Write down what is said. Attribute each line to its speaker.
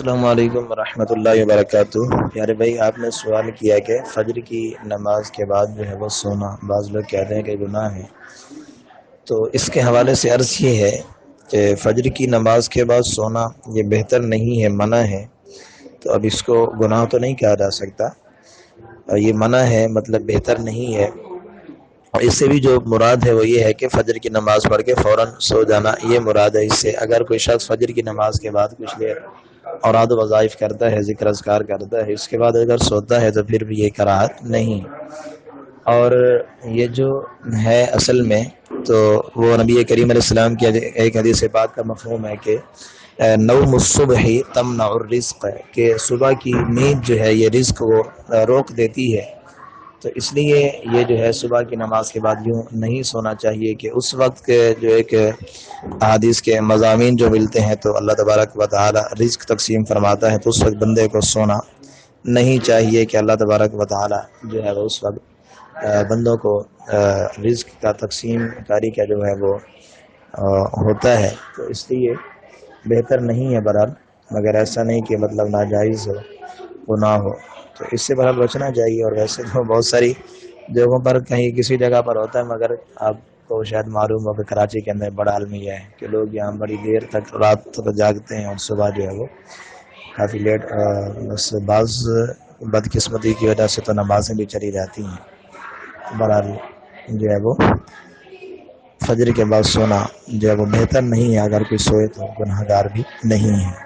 Speaker 1: السلام علیکم ورحمۃ اللہ وبرکاتہ۔ پیارے بھائی، آپ نے سوال کیا کہ فجر کی نماز کے بعد جو ہے وہ سونا، بعض لوگ کہتے ہیں کہ گناہ ہے۔ تو اس کے حوالے سے عرض یہ ہے کہ فجر کی نماز کے بعد سونا یہ بہتر نہیں ہے، منع ہے۔ تو اب اس کو گناہ تو نہیں کہا جا سکتا، یہ منع ہے، مطلب بہتر نہیں ہے۔ اور اس سے بھی جو مراد ہے وہ یہ ہے کہ فجر کی نماز پڑھ کے فوراً سو جانا، یہ مراد ہے اس سے۔ اگر کوئی شخص فجر کی نماز کے بعد کچھ دیر اوراد و وظائف کرتا ہے، ذکر اذکار کرتا ہے، اس کے بعد اگر سوتا ہے تو پھر بھی یہ کراہت نہیں۔ اور یہ جو ہے اصل میں تو وہ نبی کریم علیہ السلام کی ایک حدیث پاک کا مفہوم ہے کہ نوم الصبح تمنع الرزق، کہ صبح کی نیند جو ہے یہ رزق کو روک دیتی ہے۔ تو اس لیے یہ جو ہے صبح کی نماز کے بعد یوں نہیں سونا چاہیے کہ اس وقت کے جو ایک احادیث کے مضامین جو ملتے ہیں تو اللہ تبارک و تعالی رزق تقسیم فرماتا ہے، تو اس وقت بندے کو سونا نہیں چاہیے کہ اللہ تبارک و تعالی جو ہے وہ اس وقت بندوں کو رزق کا تقسیم کاری کا جو ہے وہ ہوتا ہے۔ تو اس لیے بہتر نہیں ہے برحال، مگر ایسا نہیں کہ مطلب ناجائز ہو، گناہ ہو، تو اس سے برحال بچنا چاہیے۔ اور ویسے تو بہت ساری جگہوں پر کہیں کسی جگہ پر ہوتا ہے، مگر آپ کو شاید معلوم ہو کہ کراچی کے اندر بڑا عالم یہ ہے کہ لوگ یہاں بڑی دیر تک رات تک جاگتے ہیں اور صبح جو ہے وہ کافی لیٹ، بس بعض بدقسمتی کی وجہ سے تو نمازیں بھی چلی جاتی ہیں۔ برحال جو ہے وہ فجر کے بعد سونا جو ہے وہ بہتر نہیں ہے، اگر کوئی سوئے تو گناہگار بھی نہیں ہے۔